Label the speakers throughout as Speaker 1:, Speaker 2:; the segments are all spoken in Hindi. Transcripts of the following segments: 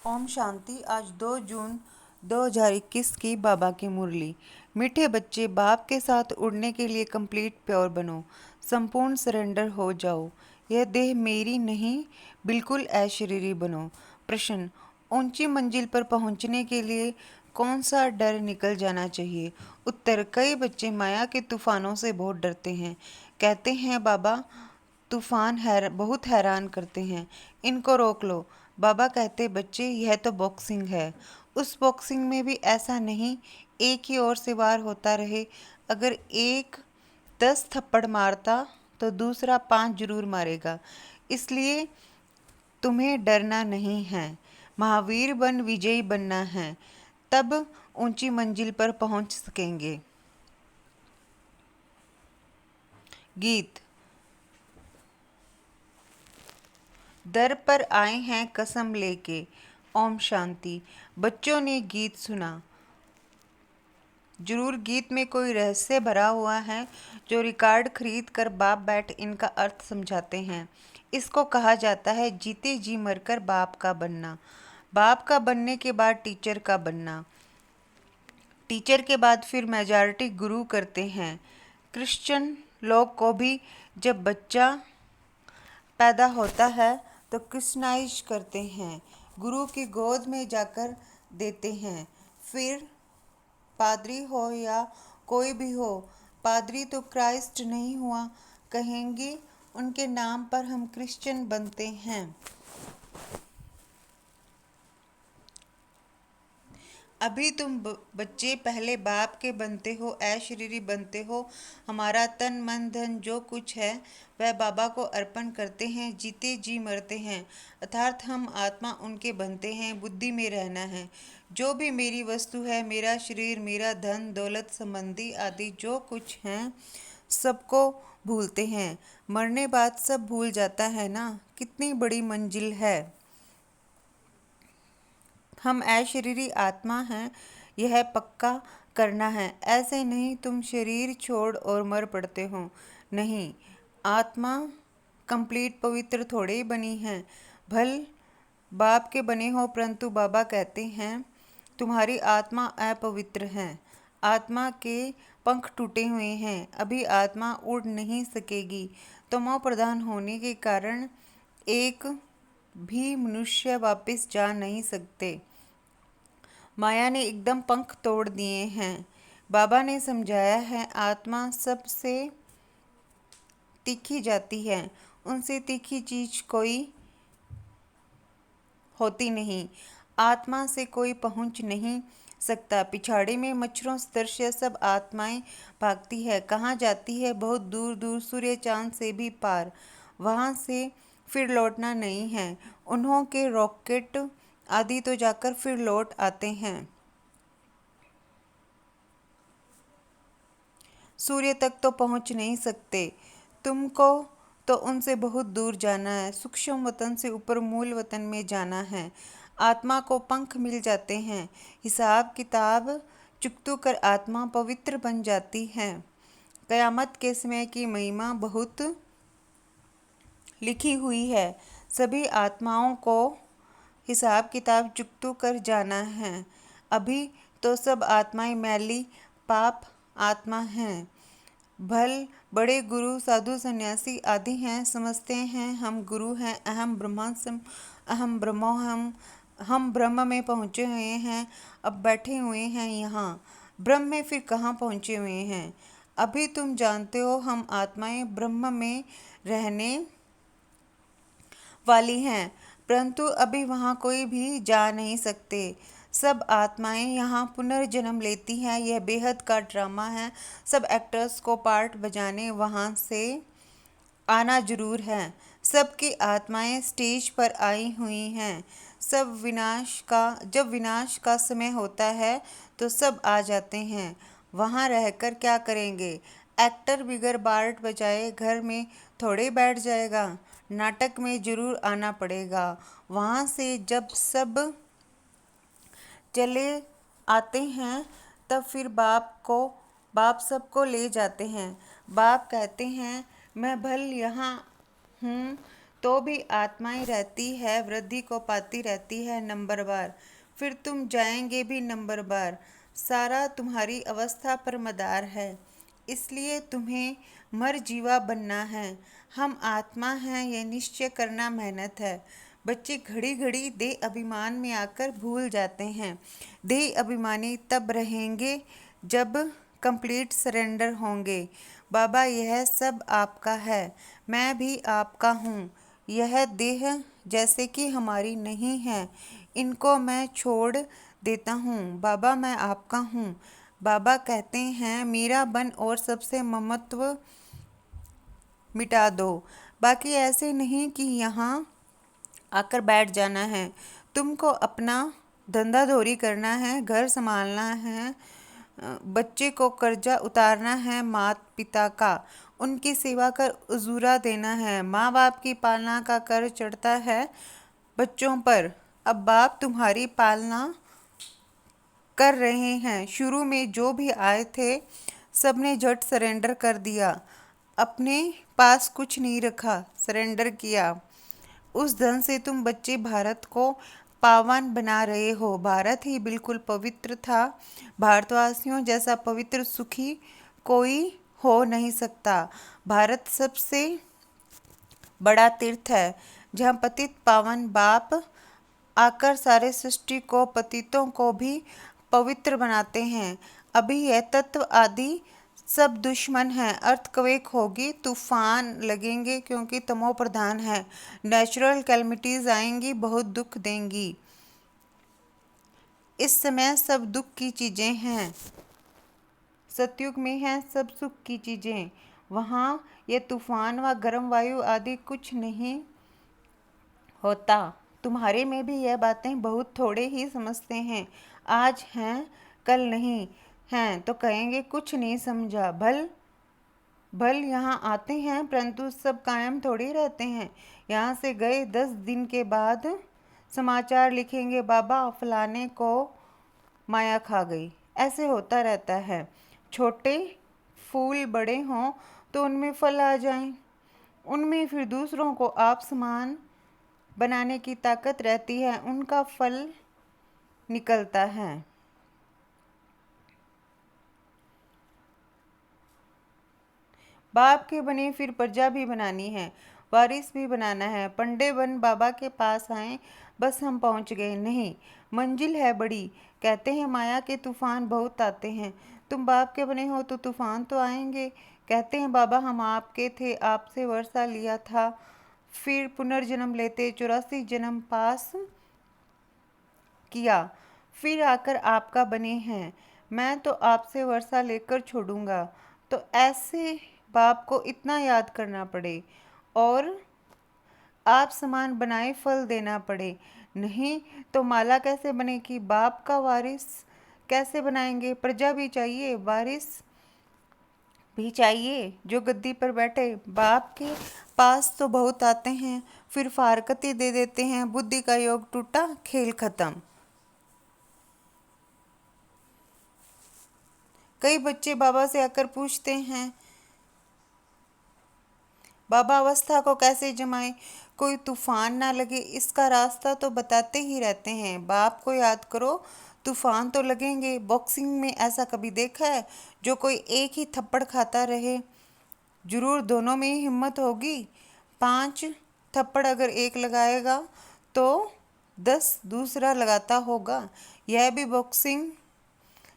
Speaker 1: ओम शांति। आज 2 जून 2021 की बाबा की मुरली। मीठे बच्चे, बाप के साथ उड़ने के लिए कंप्लीट प्योर बनो, संपूर्ण सरेंडर हो जाओ। यह देह मेरी नहीं, बिल्कुल अशरीरी बनो। प्रश्न: ऊंची मंजिल पर पहुंचने के लिए कौन सा डर निकल जाना चाहिए? उत्तर: कई बच्चे माया के तूफानों से बहुत डरते हैं। कहते हैं बाबा, तूफान बहुत हैरान करते हैं, इनको रोक लो। बाबा कहते, बच्चे यह तो बॉक्सिंग है। उस बॉक्सिंग में भी ऐसा नहीं एक ही ओर से वार होता रहे। अगर एक 10 थप्पड़ मारता तो दूसरा 5 जरूर मारेगा। इसलिए तुम्हें डरना नहीं है, महावीर बन विजयी बनना है, तब ऊंची मंजिल पर पहुंच सकेंगे। गीत। दर पर आए हैं कसम लेके। ओम शांति। बच्चों ने गीत सुना। जरूर गीत में कोई रहस्य भरा हुआ है जो रिकॉर्ड खरीद कर बाप बैठ इनका अर्थ समझाते हैं। इसको कहा जाता है जीते जी मरकर बाप का बनना। बाप का बनने के बाद टीचर का बनना। टीचर के बाद फिर मेजॉरिटी गुरु करते हैं। क्रिश्चियन लोग को भी जब बच्चा पैदा होता है तो क्रिश्चनाइज करते हैं, गुरु की गोद में जाकर देते हैं। फिर पादरी हो या कोई भी हो, पादरी तो क्राइस्ट नहीं हुआ कहेंगे, उनके नाम पर हम क्रिश्चियन बनते हैं। अभी तुम बच्चे पहले बाप के बनते हो, अशरीरी बनते हो। हमारा तन मन धन जो कुछ है वह बाबा को अर्पण करते हैं, जीते जी मरते हैं, अर्थात हम आत्मा उनके बनते हैं। बुद्धि में रहना है। जो भी मेरी वस्तु है, मेरा शरीर, मेरा धन दौलत संबंधी आदि जो कुछ हैं, सबको भूलते हैं। मरने बाद सब भूल जाता है ना। कितनी बड़ी मंजिल है। हम अशरीरी आत्मा हैं, यह पक्का करना है। ऐसे नहीं तुम शरीर छोड़ और मर पड़ते हो। नहीं, आत्मा कंप्लीट पवित्र थोड़े ही बनी है। भल बाप के बने हो, परंतु बाबा कहते हैं तुम्हारी आत्मा अपवित्र है। आत्मा के पंख टूटे हुए हैं, अभी आत्मा उड़ नहीं सकेगी। तमो प्रधान होने के कारण एक भी मनुष्य वापस जा नहीं सकते। माया ने एकदम पंख तोड़ दिए हैं। बाबा ने समझाया है आत्मा सबसे तीखी जाती है, उनसे तीखी चीज कोई होती नहीं। आत्मा से कोई पहुंच नहीं सकता। पिछाड़ी में मच्छरों दृश्य सब आत्माएं भागती है। कहाँ जाती है? बहुत दूर दूर, सूर्य चांद से भी पार। वहां से फिर लौटना नहीं है। उन्हों के रॉकेट आदि तो जाकर फिर लौट आते हैं। सूर्य तक तो पहुंच नहीं सकते। तुमको तो उनसे बहुत दूर जाना है। सूक्ष्म वतन से ऊपर मूल वतन में जाना है। आत्मा को पंख मिल जाते हैं। हिसाब किताब चुकतू कर आत्मा पवित्र बन जाती है। कयामत के समय की महिमा बहुत लिखी हुई है। सभी आत्माओं को हिसाब किताब चुकतू कर जाना है। अभी तो सब आत्माएं मैली पाप आत्मा हैं। भल बड़े गुरु साधु सन्यासी आदि हैं, समझते हैं हम गुरु हैं। अहम ब्रह्मास्म, अहम ब्रह्मोहम, हम ब्रह्म में पहुँचे हुए हैं, अब बैठे हुए हैं यहाँ। ब्रह्म में फिर कहाँ पहुँचे हुए हैं? अभी तुम जानते हो हम आत्माएं ब्रह्म में रहने वाली हैं, परंतु अभी वहाँ कोई भी जा नहीं सकते। सब आत्माएं यहाँ पुनर्जन्म लेती हैं। यह बेहद का ड्रामा है। सब एक्टर्स को पार्ट बजाने वहाँ से आना जरूर है। सबकी आत्माएं स्टेज पर आई हुई हैं। जब विनाश का समय होता है तो सब आ जाते हैं। वहाँ रहकर क्या करेंगे? एक्टर बिगर पार्ट बजाए घर में थोड़े बैठ जाएगा। नाटक में जरूर आना पड़ेगा। वहाँ से जब सब चले आते हैं तब फिर बाप सबको ले जाते हैं। बाप कहते हैं मैं भल यहाँ हूँ, तो भी आत्माएं रहती है, वृद्धि को पाती रहती है नंबरवार। फिर तुम जाएंगे भी नंबरवार। सारा तुम्हारी अवस्था पर मदार है, इसलिए तुम्हें मर जीवा बनना है। हम आत्मा हैं, ये निश्चय करना मेहनत है। बच्चे घड़ी घड़ी देह अभिमान में आकर भूल जाते हैं। देह अभिमानी तब रहेंगे जब कंप्लीट सरेंडर होंगे। बाबा, यह सब आपका है, मैं भी आपका हूँ। यह देह जैसे कि हमारी नहीं है, इनको मैं छोड़ देता हूँ। बाबा, मैं आपका हूँ। बाबा कहते हैं, मीरा बन और सबसे ममत्व मिटा दो। बाकी ऐसे नहीं कि यहाँ आकर बैठ जाना है। तुमको अपना धंधा धोरी करना है, घर संभालना है, बच्चे को कर्जा उतारना है माता पिता का, उनकी सेवा कर उजूरा देना है। माँ बाप की पालना का कर चढ़ता है बच्चों पर। अब बाप तुम्हारी पालना कर रहे हैं। शुरू में जो भी आए थे सबने झट सरेंडर कर दिया, अपने पास कुछ नहीं रखा, सरेंडर किया। उस धन से तुम बच्चे भारत को पावन बना रहे हो। भारत ही बिल्कुल पवित्र था। भारतवासियों जैसा पवित्र सुखी कोई हो नहीं सकता। भारत सबसे बड़ा तीर्थ है, जहाँ पतित पावन बाप आकर सारे सृष्टि को, पतितों को भी पवित्र बनाते हैं। अभी यह तत्व आदि सब दुश्मन हैं। अर्थक्वेक होगी, तूफान लगेंगे क्योंकि तमो प्रधान है। नेचुरल कैलमिटीज आएंगी, बहुत दुख देंगी। इस समय सब दुख की चीज़ें हैं। सतयुग में हैं सब सुख की चीज़ें। वहाँ ये तूफान व गर्म वायु आदि कुछ नहीं होता। तुम्हारे में भी यह बातें बहुत थोड़े ही समझते हैं। आज हैं कल नहीं हैं तो कहेंगे कुछ नहीं समझा। भल भल यहाँ आते हैं, परंतु सब कायम थोड़ी रहते हैं। यहाँ से गए 10 दिन के बाद समाचार लिखेंगे, बाबा फलाने को माया खा गई। ऐसे होता रहता है। छोटे फूल बड़े हों तो उनमें फल आ जाएं, उनमें फिर दूसरों को आप समान बनाने की ताकत रहती है, उनका फल निकलता है। बाप के बने फिर प्रजा भी बनानी है, वारिस भी बनाना है। पंडे बन बाबा के पास आए, बस हम पहुंच गए नहीं, मंजिल है बड़ी। कहते हैं माया के तूफान बहुत आते हैं, तुम बाप के बने हो तो तूफान तो आएंगे। कहते हैं बाबा हम आपके थे, आपसे वर्षा लिया था, फिर पुनर्जन्म लेते 84 जन्म पास किया, फिर आकर आपका बने हैं। मैं तो आपसे वर्षा लेकर छोड़ूंगा। तो ऐसे बाप को इतना याद करना पड़े और आप समान बनाए फल देना पड़े, नहीं तो माला कैसे बनेगी? बाप का वारिस कैसे बनाएंगे? प्रजा भी चाहिए, वारिस भी चाहिए जो गद्दी पर बैठे। बाप के पास तो बहुत आते हैं, फिर फारकती दे देते हैं। बुद्धि का योग टूटा, खेल खत्म। कई बच्चे बाबा से आकर पूछते हैं, बाबा अवस्था को कैसे जमाएं, कोई तूफान ना लगे, इसका रास्ता तो बताते ही रहते हैं। बाप को याद करो, तूफान तो लगेंगे। बॉक्सिंग में ऐसा कभी देखा है जो कोई एक ही थप्पड़ खाता रहे? जरूर दोनों में ही हिम्मत होगी। 5 थप्पड़ अगर एक लगाएगा तो 10 दूसरा लगाता होगा। यह भी बॉक्सिंग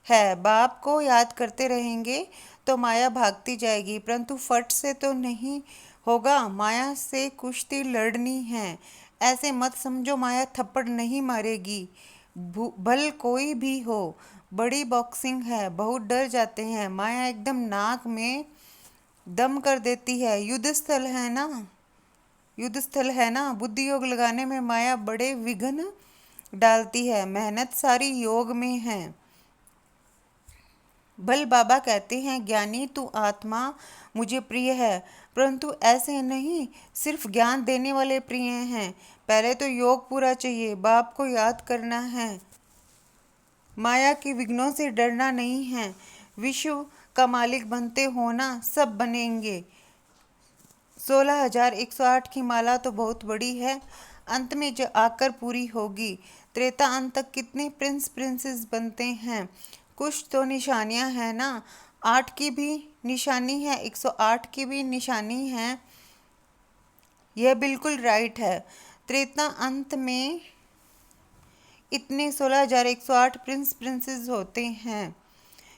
Speaker 1: है। बाप को याद करते रहेंगे तो माया भागती जाएगी, परंतु फट से तो नहीं होगा। माया से कुश्ती लड़नी है। ऐसे मत समझो माया थप्पड़ नहीं मारेगी, भल कोई भी हो। बड़ी बॉक्सिंग है, बहुत डर जाते हैं। माया एकदम नाक में दम कर देती है। युद्ध स्थल है ना, बुद्धि योग लगाने में माया बड़े विघ्न डालती है। मेहनत सारी योग में है। भल बाबा कहते हैं, ज्ञानी तू आत्मा मुझे प्रिय है, परंतु ऐसे नहीं सिर्फ ज्ञान देने वाले प्रिय हैं। पहले तो योग पूरा चाहिए। बाप को याद करना है, माया के विघ्नों से डरना नहीं है। विश्व का मालिक बनते हो ना, सब बनेंगे। 16,108 की माला तो बहुत बड़ी है, अंत में जो आकर पूरी होगी। त्रेता अंत तक कितने प्रिंस प्रिंसेस बनते हैं? कुछ तो निशानियां हैं ना। 8 की भी निशानी है, 108 की भी निशानी है। यह बिल्कुल राइट है। त्रेता अंत में इतने 16,108 प्रिंस प्रिंसेस होते हैं।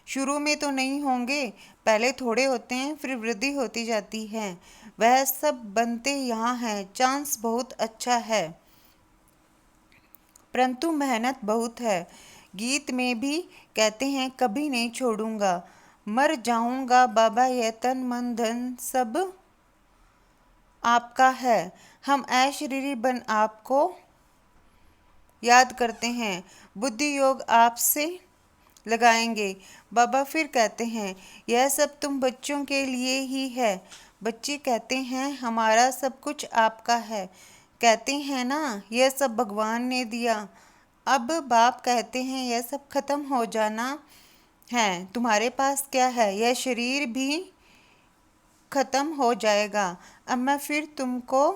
Speaker 1: शुरू में तो नहीं होंगे, पहले थोड़े होते हैं, फिर वृद्धि होती जाती है। वह सब बनते यहाँ हैं। चांस बहुत अच्छा है, परंतु मेहनत बहुत है। गीत में भी कहते हैं कभी नहीं छोड़ूंगा, मर जाऊंगा बाबा, यह तन मन धन सब आपका है। हम ऐशरीरी बन आपको याद करते हैं, बुद्धि योग आपसे लगाएंगे। बाबा फिर कहते हैं यह सब तुम बच्चों के लिए ही है। बच्चे कहते हैं हमारा सब कुछ आपका है। कहते हैं ना यह सब भगवान ने दिया। अब बाप कहते हैं यह सब खत्म हो जाना है। तुम्हारे पास क्या है? यह शरीर भी खत्म हो जाएगा। अब मैं फिर तुमको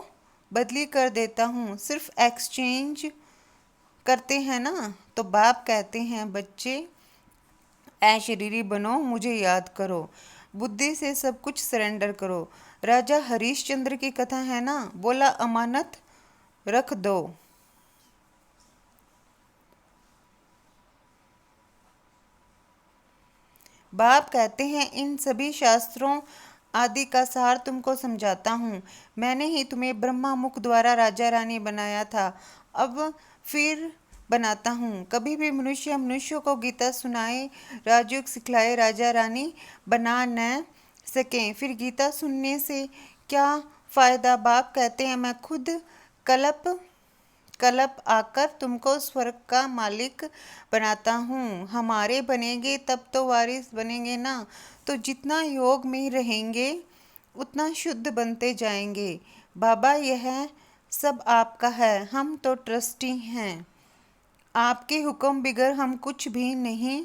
Speaker 1: बदली कर देता हूँ। सिर्फ एक्सचेंज करते हैं ना। तो बाप कहते हैं बच्चे ऐ शरीरी बनो, मुझे याद करो, बुद्धि से सब कुछ सरेंडर करो। राजा हरिश्चंद्र की कथा है ना, बोला अमानत रख दो। बाप कहते हैं इन सभी शास्त्रों आदि का सार तुमको समझाता हूँ। मैंने ही तुम्हें ब्रह्मा मुख द्वारा राजा रानी बनाया था, अब फिर बनाता हूँ। कभी भी मनुष्य मनुष्यों को गीता सुनाए, राजयोग सिखलाए, राजा रानी बना न सकें, फिर गीता सुनने से क्या फायदा? बाप कहते हैं मैं खुद कल्प कल्प आकर तुमको स्वर्ग का मालिक बनाता हूँ। हमारे बनेंगे तब तो वारिस बनेंगे ना। तो जितना योग में रहेंगे उतना शुद्ध बनते जाएंगे। बाबा यह सब आपका है, हम तो ट्रस्टी हैं। आपके हुक्म बिगर हम कुछ भी नहीं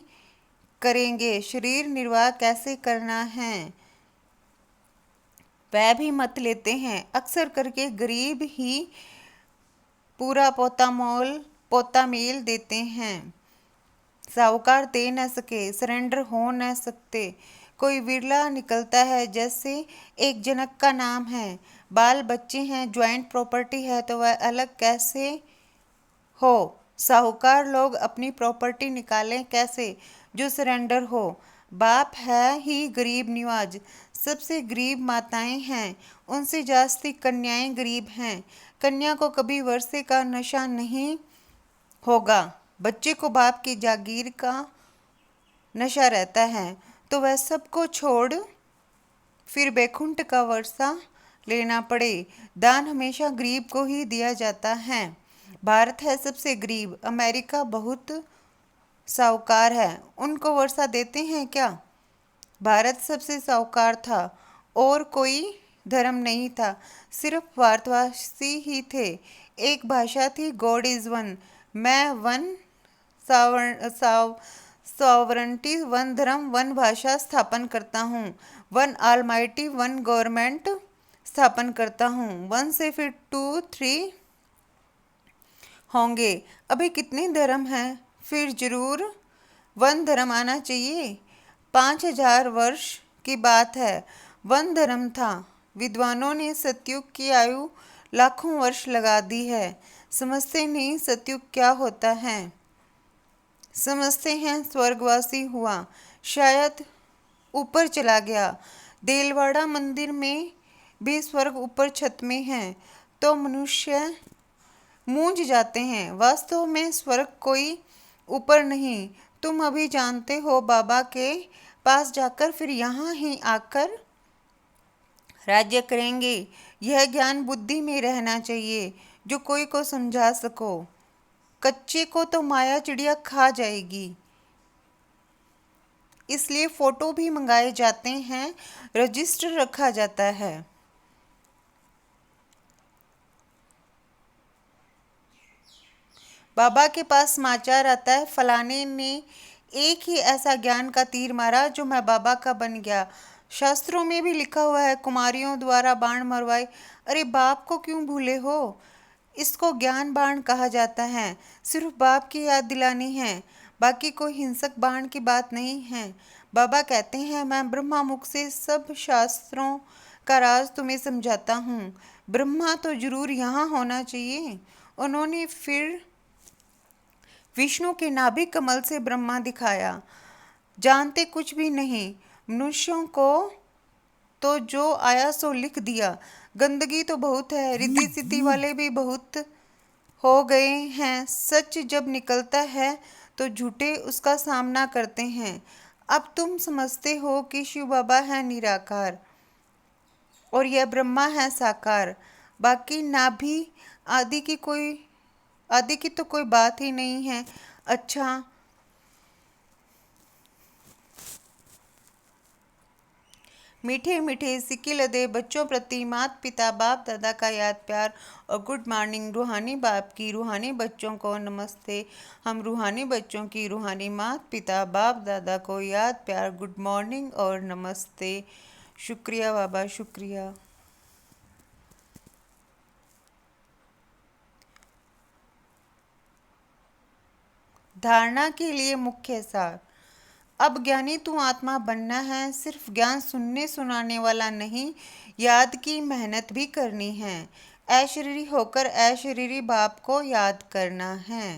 Speaker 1: करेंगे। शरीर निर्वाह कैसे करना है वह भी मत लेते हैं। अक्सर करके गरीब ही पूरा पोता मेल देते हैं। साहूकार दे न सके, सरेंडर हो न सकते। कोई विरला निकलता है, जैसे एक जनक का नाम है, बाल बच्चे हैं, ज्वाइंट प्रॉपर्टी है, तो वह अलग कैसे हो? साहूकार लोग अपनी प्रॉपर्टी निकालें कैसे जो सरेंडर हो? बाप है ही गरीब निवाज। सबसे गरीब माताएं हैं, उनसे जास्ती कन्याएं गरीब हैं। कन्या को कभी वर्षे का नशा नहीं होगा। बच्चे को बाप की जागीर का नशा रहता है, तो वह सबको छोड़ फिर बैकुंठ का वर्षा लेना पड़े। दान हमेशा गरीब को ही दिया जाता है। भारत है सबसे गरीब, अमेरिका बहुत साहूकार है, उनको वर्षा देते हैं क्या? भारत सबसे साहूकार था, और कोई धर्म नहीं था, सिर्फ भारतवासी ही थे। एक भाषा थी, गॉड इज वन। मैं वन सॉवरेंटी, वन धर्म, वन भाषा स्थापन करता हूँ। वन ऑलमाइटी, वन गवर्नमेंट स्थापन करता हूँ। वन से फिर 2, 3 होंगे। अभी कितने धर्म हैं? फिर जरूर वन धर्म आना चाहिए। 5,000 वर्ष की बात है, वन धर्म था। विद्वानों ने सतयुग की आयु लाखों वर्ष लगा दी है। समझते नहीं सतयुग क्या होता है। समझते हैं स्वर्गवासी हुआ, शायद ऊपर चला गया। देलवाड़ा मंदिर में भी स्वर्ग ऊपर छत में है, तो मनुष्य मूंझ जाते हैं। वास्तव में स्वर्ग कोई ऊपर नहीं, तुम अभी जानते हो। बाबा के पास जाकर फिर यहाँ ही आकर राज्य करेंगे। यह ज्ञान बुद्धि में रहना चाहिए, जो कोई को समझा सको। कच्चे को तो माया चिड़िया खा जाएगी, इसलिए फोटो भी मंगाए जाते हैं, रजिस्टर रखा जाता है। बाबा के पास समाचार आता है फलाने ने एक ही ऐसा ज्ञान का तीर मारा जो मैं बाबा का बन गया। शास्त्रों में भी लिखा हुआ है, कुमारियों द्वारा बाण मरवाए। अरे बाप को क्यों भूले हो? इसको ज्ञान बाण कहा जाता है। सिर्फ बाप की याद दिलानी है, बाकी कोई हिंसक बाण की बात नहीं है। बाबा कहते हैं, मैं ब्रह्मा मुख से सब शास्त्रों का राज तुम्हें समझाता हूँ। ब्रह्मा तो जरूर यहाँ होना चाहिए। उन्होंने फिर विष्णु के नाभि कमल से ब्रह्मा दिखाया। जानते कुछ भी नहीं, मनुष्यों को तो जो आया सो लिख दिया। गंदगी तो बहुत है, रिद्धि सिद्धि वाले भी बहुत हो गए हैं। सच जब निकलता है तो झूठे उसका सामना करते हैं। अब तुम समझते हो कि शिव बाबा है निराकार और यह ब्रह्मा है साकार। बाकी नाभि आदि की कोई आदि की तो कोई बात ही नहीं है। अच्छा, मीठे मीठे सिक्के लदे बच्चों प्रति माता पिता बाप दादा का याद प्यार और गुड मॉर्निंग। रूहानी बाप की रूहानी बच्चों को नमस्ते। हम रूहानी बच्चों की रूहानी माता पिता बाप दादा को याद प्यार, गुड मॉर्निंग और नमस्ते। शुक्रिया बाबा, शुक्रिया। धारणा के लिए मुख्य सार। अब ज्ञानी तू आत्मा बनना है, सिर्फ ज्ञान सुनने सुनाने वाला नहीं, याद की मेहनत भी करनी है। अशरीरी होकर अशरीरी बाप को याद करना है।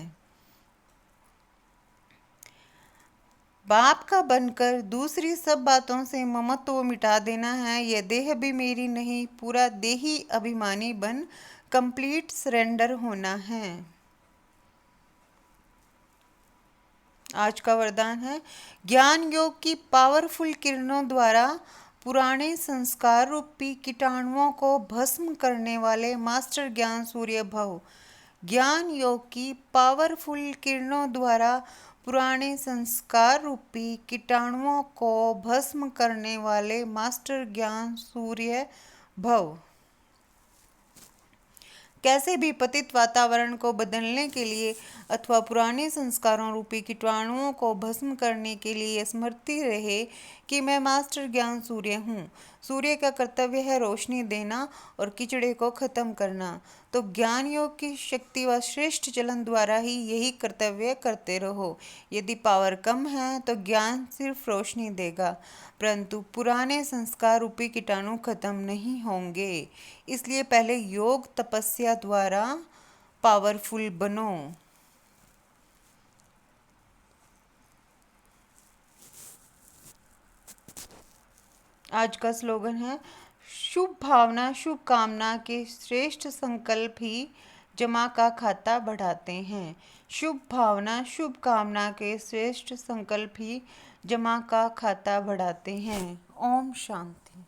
Speaker 1: बाप का बनकर दूसरी सब बातों से ममत्व मिटा देना है। यह देह भी मेरी नहीं, पूरा देही अभिमानी बन कंप्लीट सरेंडर होना है। आज का वरदान है, ज्ञान योग की पावरफुल किरणों द्वारा पुराने संस्कार रूपी कीटाणुओं को भस्म करने वाले मास्टर ज्ञान सूर्य भव। ज्ञान योग की पावरफुल किरणों द्वारा पुराने संस्कार रूपी कीटाणुओं को भस्म करने वाले मास्टर ज्ञान सूर्य भव। कैसे भी पतित वातावरण को बदलने के लिए अथवा पुराने संस्कारों रूपी कीटाणुओं को भस्म करने के लिए स्मृति रहे कि मैं मास्टर ज्ञान सूर्य हूँ। सूर्य का कर्तव्य है रोशनी देना और कीचड़े को खत्म करना। तो ज्ञान योग की शक्ति व श्रेष्ठ चलन द्वारा ही यही कर्तव्य करते रहो। यदि पावर कम है तो ज्ञान सिर्फ रोशनी देगा, परंतु पुराने संस्कार रूपी कीटाणु खत्म नहीं होंगे। इसलिए पहले योग तपस्या द्वारा पावरफुल बनो। आज का स्लोगन है, शुभ भावना शुभ कामना के श्रेष्ठ संकल्प ही जमा का खाता बढ़ाते हैं। शुभ भावना शुभ कामना के श्रेष्ठ संकल्प ही जमा का खाता बढ़ाते हैं। ओम शांति।